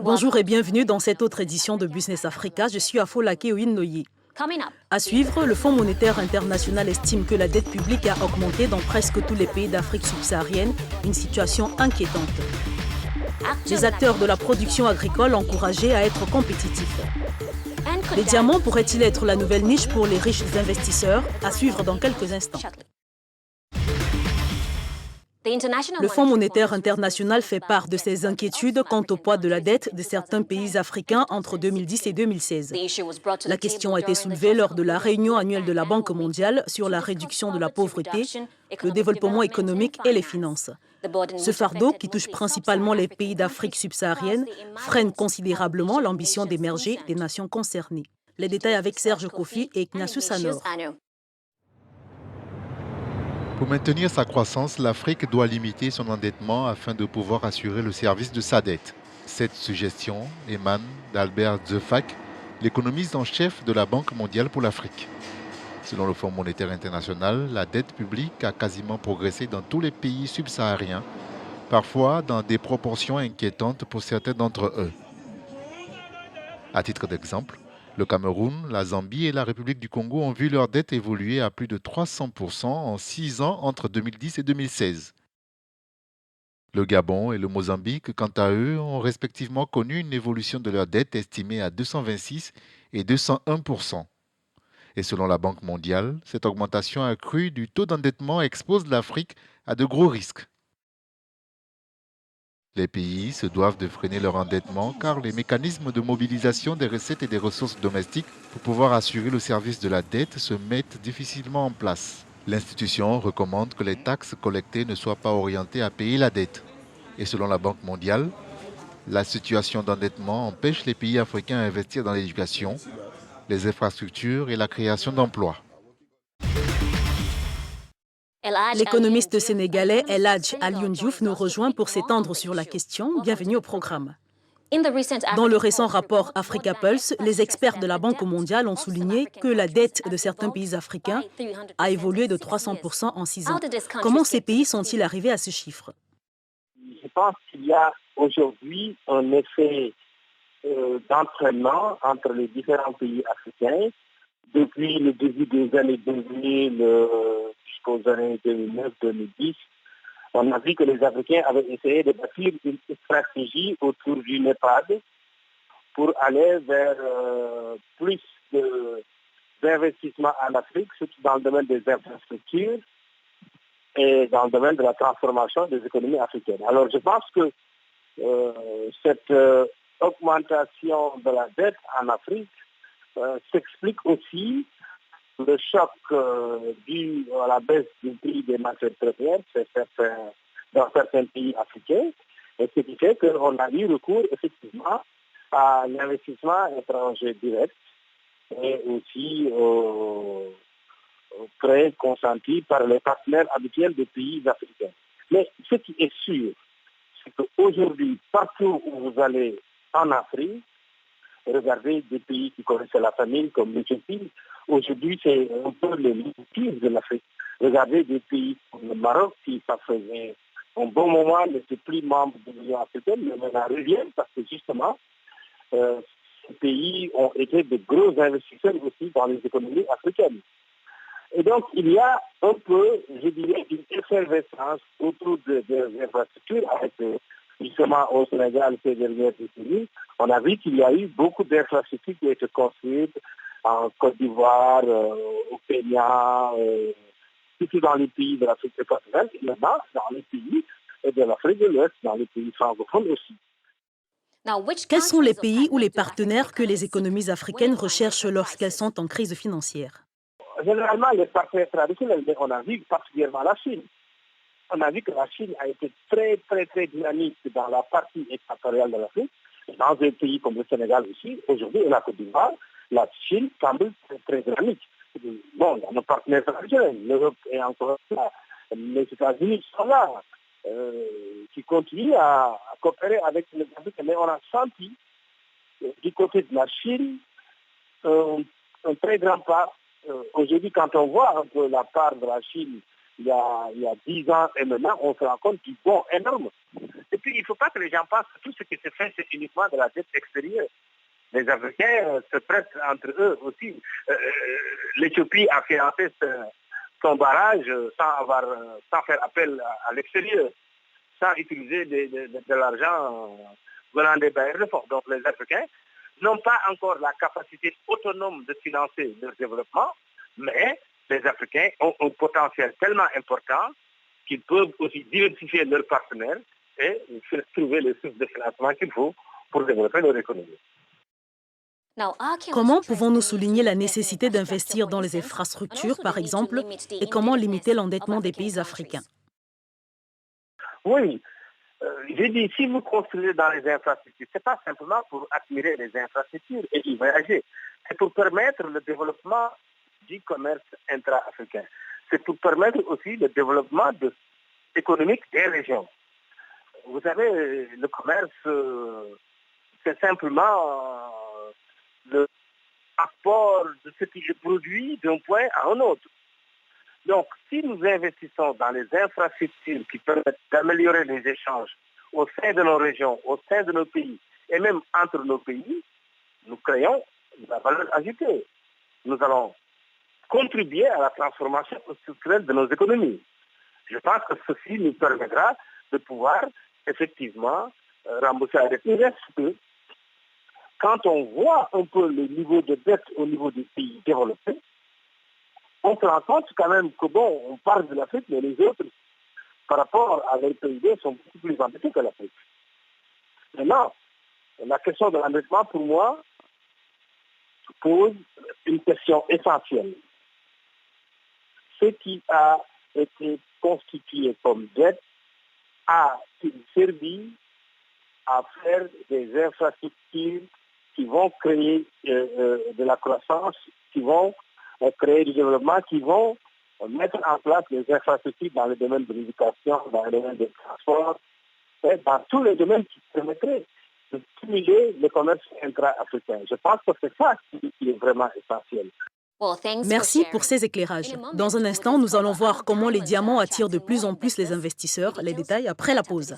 Bonjour et bienvenue dans cette autre édition de Business Africa. Je suis Afolake Oyinnoye. À suivre, le Fonds monétaire international estime que la dette publique a augmenté dans presque tous les pays d'Afrique subsaharienne, une situation inquiétante. Les acteurs de la production agricole encouragés à être compétitifs. Les diamants pourraient-ils être la nouvelle niche pour les riches investisseurs? À suivre dans quelques instants. Le Fonds monétaire international fait part de ses inquiétudes quant au poids de la dette de certains pays africains entre 2010 et 2016. La question a été soulevée lors de la réunion annuelle de la Banque mondiale sur la réduction de la pauvreté, le développement économique et les finances. Ce fardeau, qui touche principalement les pays d'Afrique subsaharienne, freine considérablement l'ambition d'émerger des nations concernées. Les détails avec Serge Kofi et Ignatius Sanor. Pour maintenir sa croissance, l'Afrique doit limiter son endettement afin de pouvoir assurer le service de sa dette. Cette suggestion émane d'Albert Zefak, l'économiste en chef de la Banque mondiale pour l'Afrique. Selon le Fonds monétaire international, la dette publique a quasiment progressé dans tous les pays subsahariens, parfois dans des proportions inquiétantes pour certains d'entre eux. À titre d'exemple, le Cameroun, la Zambie et la République du Congo ont vu leur dette évoluer à plus de 300% en 6 ans entre 2010 et 2016. Le Gabon et le Mozambique, quant à eux, ont respectivement connu une évolution de leur dette estimée à 226 et 201%. Et selon la Banque mondiale, cette augmentation accrue du taux d'endettement expose l'Afrique à de gros risques. Les pays se doivent de freiner leur endettement car les mécanismes de mobilisation des recettes et des ressources domestiques pour pouvoir assurer le service de la dette se mettent difficilement en place. L'institution recommande que les taxes collectées ne soient pas orientées à payer la dette. Et selon la Banque mondiale, la situation d'endettement empêche les pays africains à investir dans l'éducation, les infrastructures et la création d'emplois. L'économiste sénégalais El Hadj Alioune Diouf nous rejoint pour s'étendre sur la question. Bienvenue au programme. Dans le récent rapport Africa Pulse, les experts de la Banque mondiale ont souligné que la dette de certains pays africains a évolué de 300% en 6 ans. Comment ces pays sont-ils arrivés à ce chiffre? Je pense qu'il y a aujourd'hui un effet d'entraînement entre les différents pays africains. Depuis le début des années 2000 jusqu'aux années 2009-2010, on a vu que les Africains avaient essayé de bâtir une stratégie autour du NEPAD pour aller vers plus d'investissement en Afrique, surtout dans le domaine des infrastructures et dans le domaine de la transformation des économies africaines. Alors je pense que cette augmentation de la dette en Afrique s'explique aussi le choc dû à la baisse du prix des matières premières dans certains pays africains, et ce qui fait qu'on a eu recours effectivement à l'investissement étranger direct et aussi aux prêts consentis par les partenaires habituels des pays africains. Mais ce qui est sûr, c'est qu'aujourd'hui, partout où vous allez en Afrique, regardez des pays qui connaissent la famine comme l'Éthiopie. Aujourd'hui, c'est un peu les litiges de l'Afrique. Regardez des pays comme le Maroc qui, ça faisait un bon moment, n'était plus membre de l'Union africaine, mais maintenant reviennent parce que justement, ces pays ont été de gros investisseurs aussi dans les économies africaines. Et donc, il y a un peu, je dirais, une effervescence autour des infrastructures avec justement au Sénégal ces dernières décennies. On a vu qu'il y a eu beaucoup d'infrastructures qui ont été construites en Côte d'Ivoire, au Kenya, surtout dans les pays de l'Afrique équatoriale, et maintenant dans les pays de l'Afrique de l'Ouest, dans les pays francophones aussi. Quels sont les pays ou les partenaires que les économies africaines recherchent lorsqu'elles sont en crise financière? Généralement, les partenaires traditionnels, mais on a vu particulièrement la Chine. On a vu que la Chine a été très, très, très dynamique dans la partie équatoriale de l'Afrique, dans un pays comme le Sénégal aussi. Aujourd'hui, et la Côte d'Ivoire, la Chine semble très, très dynamique. Bon, il y a nos partenaires traditionnels, l'Europe est encore là, les États-Unis sont là, qui continuent à coopérer avec les Africains. Mais on a senti, du côté de la Chine, un très grand pas. Aujourd'hui, quand on voit un peu la part de la Chine il y a 10 ans et maintenant, on se rend compte du bond énorme. Et puis, il ne faut pas que les gens pensent que tout ce qui se fait, c'est uniquement de la dette extérieure. Les Africains se prêtent entre eux aussi. L'Éthiopie a financé son barrage sans faire appel à l'extérieur, sans utiliser de l'argent venant des bailleurs de fonds. Donc les Africains n'ont pas encore la capacité autonome de financer leur développement, mais les Africains ont un potentiel tellement important qu'ils peuvent aussi diversifier leurs partenaires et trouver les sources de financement qu'il faut pour développer leur économie. Comment pouvons-nous souligner la nécessité d'investir dans les infrastructures, par exemple, et comment limiter l'endettement des pays africains? Oui, j'ai dit, si vous construisez dans les infrastructures, ce n'est pas simplement pour admirer les infrastructures et y voyager, c'est pour permettre le développement du commerce intra-africain. C'est pour permettre aussi le développement économique des régions. Vous savez, le commerce, c'est simplement le rapport de ce qui est produit d'un point à un autre. Donc, si nous investissons dans les infrastructures qui permettent d'améliorer les échanges au sein de nos régions, au sein de nos pays, et même entre nos pays, nous créons de la valeur ajoutée. Nous allons contribuer à la transformation structurelle de nos économies. Je pense que ceci nous permettra de pouvoir effectivement rembourser la dette. Il reste que quand on voit un peu le niveau de dette au niveau des pays développés, on se rend compte quand même que bon, on parle de l'Afrique, mais les autres, par rapport à leur PIB, sont beaucoup plus endettés que l'Afrique. Maintenant, la question de l'endettement, pour moi, pose une question essentielle. Ce qui a été constitué comme dette a-t-il servi à faire des infrastructures qui vont créer de la croissance, qui vont créer du développement, qui vont mettre en place des infrastructures dans le domaine de l'éducation, dans le domaine des transports, dans tous les domaines qui permettraient de stimuler le commerce intra-africain. Je pense que c'est ça qui est vraiment essentiel. Merci pour ces éclairages. Dans un instant, nous allons voir comment les diamants attirent de plus en plus les investisseurs. Les détails après la pause.